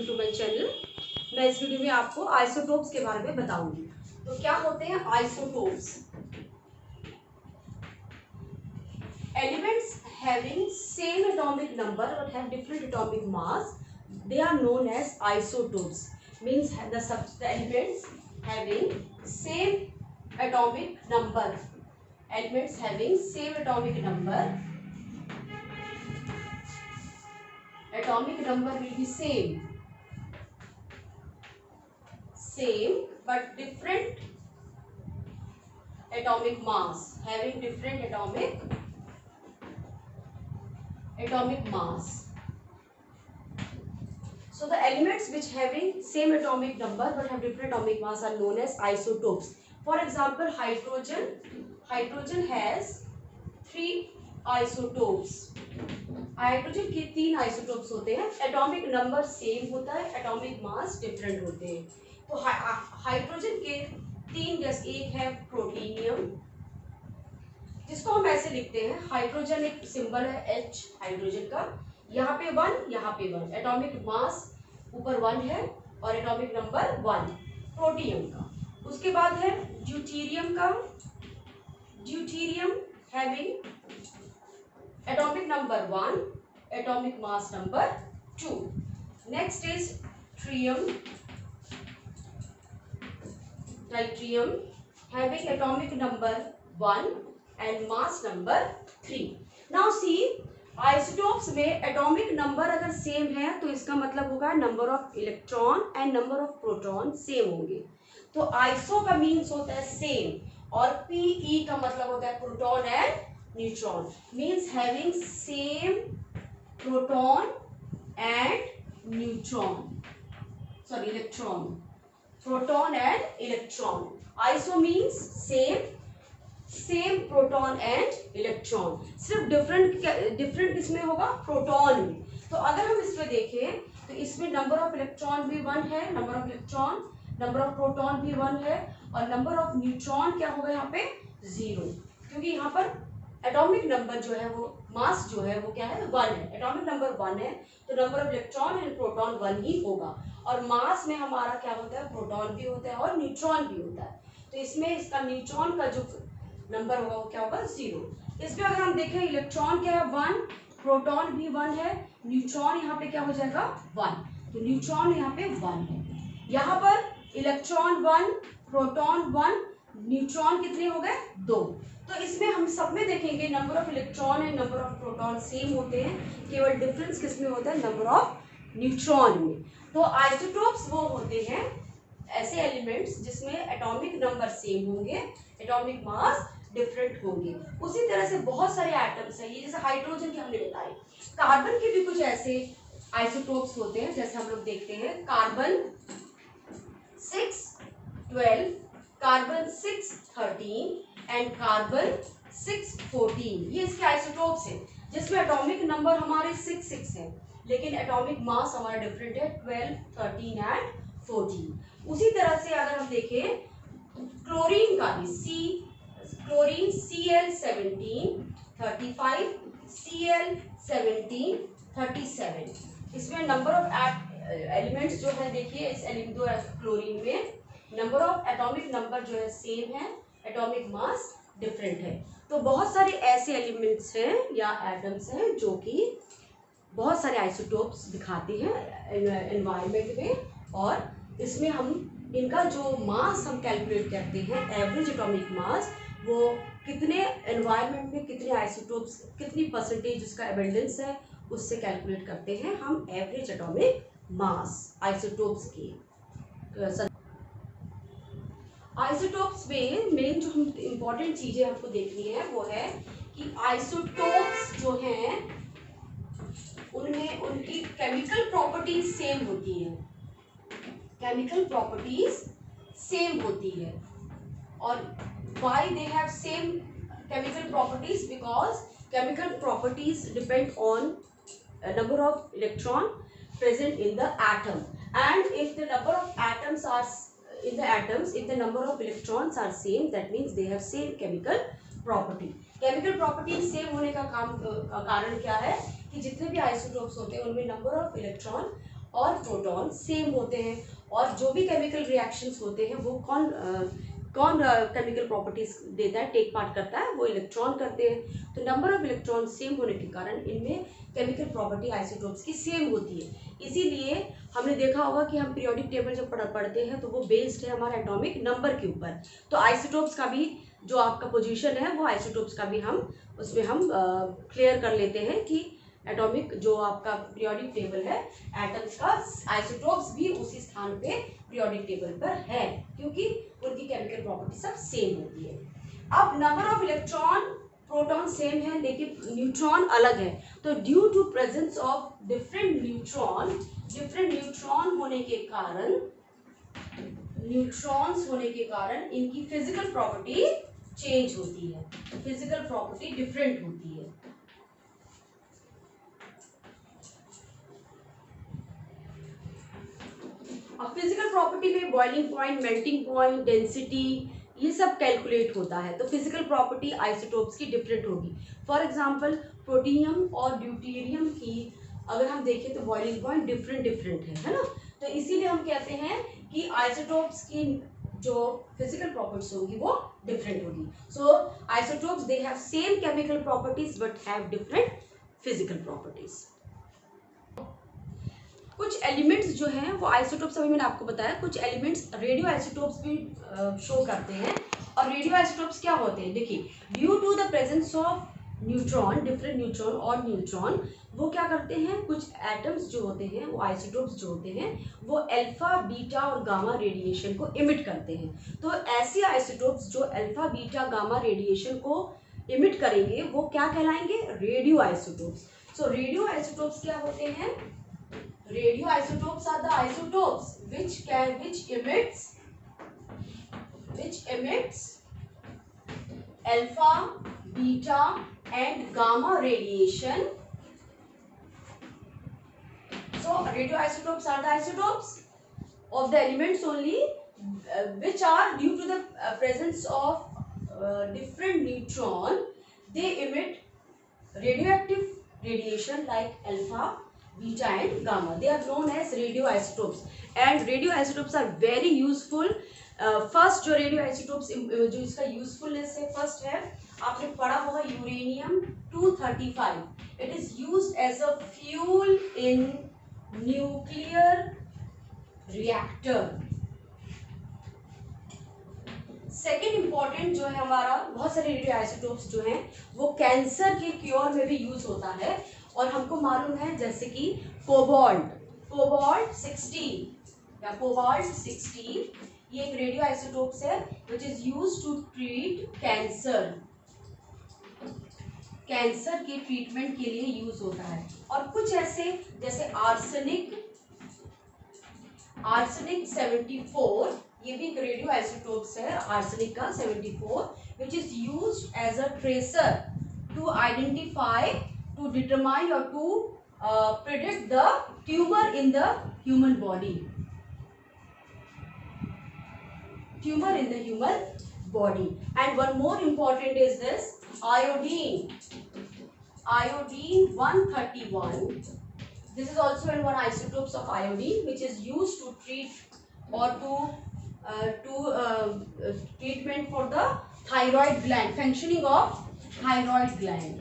To my channel. मैं इस video में आपको आइसोटोप्स के बारे में बताऊंगी। तो क्या होते हैं isotopes? Elements having same atomic number but have different atomic mass, they are known as isotopes. Means the elements having same atomic number, elements having same atomic number will be same but different atomic mass, having different atomic mass. So the elements which having same atomic number but have different atomic mass are known as isotopes. For example, hydrogen has 3 isotopes. Hydrogen के 3 isotopes होते हैं। Atomic number same होता है, atomic mass different होते हैं। तो hydrogen के 3 gas, एक है प्रोटीनियम, जिसको हम ऐसे लिखते हैं, हाइड्रोजन एक सिंबल है H हाइड्रोजन का, यहाँ पे 1, यहाँ पे 1, एटॉमिक मास ऊपर 1 है और एटॉमिक नंबर 1 प्रोटियम का। उसके बाद है ड्यूटेरियम का, deuterium having atomic number 1, atomic mass number 2. Next is tritium having atomic number 1 and mass number 3. Now see, isotopes में atomic number अगर सेम है तो इसका मतलब होगा number of electron and number of proton same होंगे। तो आइसो का मीन्स होता है सेम और पीई का मतलब होता है proton and neutron, means having same proton and electron, proton and electron. Iso means same proton and electron, सिर्फ different किसमें होगा? प्रोटॉन में। तो अगर हम इसमें देखें तो इसमें नंबर ऑफ इलेक्ट्रॉन भी 1 है, number of electron, number of proton भी 1 है और नंबर ऑफ न्यूट्रॉन क्या होगा यहाँ पे? 0, क्योंकि यहाँ पर एटॉमिक नंबर जो है वो मास जो है वो क्या है? 1 है। एटॉमिक नंबर 1 है तो number of electron and proton 1 ही होगा और मास में हमारा क्या होता है? प्रोटॉन भी होता है और न्यूट्रॉन भी होता है। तो इसमें इसका न्यूट्रॉन का जो नंबर होगा वो क्या होगा? 0। इसमें अगर हम देखें इलेक्ट्रॉन क्या है? 1, प्रोटॉन भी 1 है, न्यूट्रॉन यहाँ पे क्या हो जाएगा? 1, तो न्यूट्रॉन यहाँ पे 1 है। यहाँ पर इलेक्ट्रॉन 1, प्रोटॉन 1, न्यूट्रॉन कितने हो गए? 2। तो इसमें हम सब में देखेंगे number of electron and number of proton same होते हैं, केवल डिफरेंस किस में होता है? नंबर ऑफ न्यूट्रॉन में। तो आइसोटोप्स वो होते हैं ऐसे एलिमेंट्स जिसमें एटॉमिक नंबर सेम होंगे, एटॉमिक मास डिफरेंट होंगे। उसी तरह से बहुत सारे एटम्स हैं, ये जैसे हाइड्रोजन के हमने बताए, कार्बन के भी कुछ ऐसे आइसोटोप्स होते हैं। जैसे हम लोग देखते हैं कार्बन 612, कार्बन 613 एंड कार्बन 614, ये इसके आइसोटोप्स हैं जिसमें एटॉमिक नंबर हमारे 6 है लेकिन एटॉमिक मास हमारा डिफरेंट है 12, 13 एंड 14। उसी तरह से अगर हम देखें क्लोरीन का भी, क्लोरीन Cl17 35, Cl17 37, इसमें नंबर ऑफ एलिमेंट्स जो है देखिए इस क्लोरीन में नंबर ऑफ एटॉमिक नंबर जो है सेम है, एटॉमिक मास डिफरेंट है। तो बहुत सारे ऐसे एलिमेंट्स हैं या एटम्स हैं जो कि बहुत सारे आइसोटोप्स दिखाते हैं एनवायरनमेंट में और इसमें हम इनका जो मास हम कैलकुलेट करते हैं, एवरेज एटॉमिक मास, वो कितने एनवायरनमेंट में कितने आइसोटोप्स, कितनी परसेंटेज उसका एबंडेंस है, उससे कैलकुलेट करते हैं हम एवरेज एटॉमिक मास आइसोटोप्स की। आइसोटोप्स में मेन जो हम इम्पोर्टेंट चीज़ें हमको देखनी है वो है कि आइसोटोप्स जो हैं उनमें उनकी केमिकल प्रॉपर्टीज सेम होती है, केमिकल प्रॉपर्टीज सेम होती है। और why they have same chemical properties? Because chemical properties depend on number of electron present in the atom, and if the number of atoms are in the atoms, if the number of electrons are same, that means they have same chemical property. Chemical property same होने का कारण क्या है कि जितने भी isotopes होते हैं उनमें नंबर ऑफ इलेक्ट्रॉन और प्रोटॉन सेम होते हैं, और जो भी केमिकल रिएक्शंस होते हैं वो कौन केमिकल प्रॉपर्टीज देता है, टेक पार्ट करता है, वो इलेक्ट्रॉन करते हैं। तो नंबर ऑफ इलेक्ट्रॉन सेम होने के कारण इनमें केमिकल प्रॉपर्टी आइसोटोप्स की सेम होती है। इसीलिए हमने देखा होगा कि हम पीरियोडिक टेबल जब पढ़ते हैं तो वो बेस्ड है हमारे एटॉमिक नंबर के ऊपर। तो आइसोटोप्स का भी जो आपका पोजीशन है वो आइसोटोप्स का भी हम उसमें हम क्लियर कर लेते हैं कि एटॉमिक जो आपका पीरियोडिक टेबल है एटम्स का, आइसोटोप्स भी उसी स्थान पे पीरियोडिक टेबल पर है, क्योंकि उनकी केमिकल प्रॉपर्टी सब सेम होती है। अब number of electron, proton same है लेकिन न्यूट्रॉन अलग है। तो due to presence of different neutron होने के कारण, न्यूट्रॉन्स होने के कारण इनकी फिजिकल प्रॉपर्टी चेंज होती है, फिजिकल प्रॉपर्टी डिफरेंट होती है। अब फिजिकल प्रॉपर्टी में boiling point, melting point, density, ये सब कैलकुलेट होता है। तो फिजिकल प्रॉपर्टी आइसोटोप्स की डिफरेंट होगी। फॉर एग्जांपल प्रोटियम और ड्यूटेरियम की अगर हम देखें तो बॉइलिंग पॉइंट डिफरेंट है ना। तो इसीलिए हम कहते हैं कि आइसोटोप्स की जो फिजिकल प्रॉपर्टीज होगी वो डिफरेंट होगी। So isotopes they have same chemical properties but have different physical properties. कुछ एलिमेंट्स जो हैं वो आइसोटोप्स, अभी मैंने आपको बताया, कुछ एलिमेंट्स रेडियो आइसोटोप्स भी शो करते हैं। और रेडियो आइसोटोप्स क्या होते हैं, देखिए, due to the presence of neutron, different neutron और न्यूट्रॉन, वो क्या करते हैं, कुछ एटम्स जो होते हैं वो आइसोटोप्स जो होते हैं वो अल्फा, बीटा और गामा रेडिएशन को इमिट करते हैं। तो ऐसे आइसोटोप्स जो अल्फा, बीटा, गामा रेडिएशन को इमिट करेंगे वो क्या कहलाएंगे, रेडियो आइसोटोप्स। सो रेडियो आइसोटोप्स क्या होते हैं, radio isotopes are the isotopes which emits alpha, beta and gamma radiation. So radioisotopes are the isotopes of the elements only which are due to the presence of different neutron, they emit radioactive radiation like alpha, beta and gamma. They are known as radioisotopes and radioisotopes are very useful. First जो रेडियोआइसोटोप्स जो इसका usefulness है, first है आपने पढ़ा होगा uranium 235. It is used as a fuel in nuclear reactor. Second important जो है हमारा, बहुत सारे रेडियोआइसोटोप्स जो हैं वो कैंसर के क्योर में भी यूज होता है। और हमको मालूम है जैसे कि कोबाल्ट 60 या कोबाल्ट 60, ये एक रेडियो आइसोटोप्स है which is used to treat cancer, cancer के ट्रीटमेंट के लिए यूज होता है। और कुछ ऐसे जैसे आर्सेनिक 74, ये भी एक रेडियो आइसोटोप्स है, आर्सेनिक का 74, which is used as a tracer to identify, to determine or to predict the tumor in the human body. Tumor in the human body. And one more important is this iodine. Iodine 131. This is also in one isotopes of iodine, which is used to treat or to treatment for the thyroid gland, functioning of thyroid gland.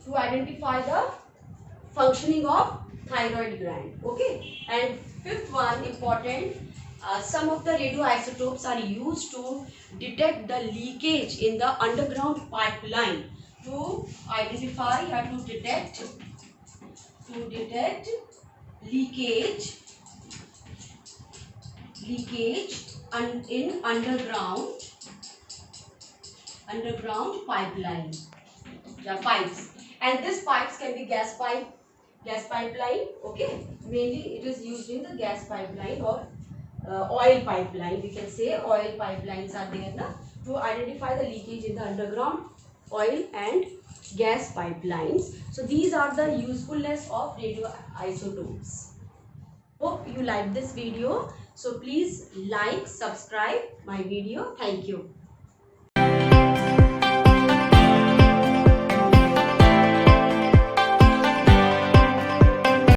To identify the functioning of thyroid gland. Okay, and fifth one important, some of the radioisotopes are used to detect the leakage in the underground pipeline, to identify or to detect leakage in underground pipeline, pipes. And this pipes can be gas pipeline. Okay, mainly it is used in the gas pipeline or oil pipeline. We can say oil pipelines are there na, to identify the leakage in the underground oil and gas pipelines. So these are the usefulness of radioisotopes. Hope you like this video. So please like, subscribe my video. Thank you.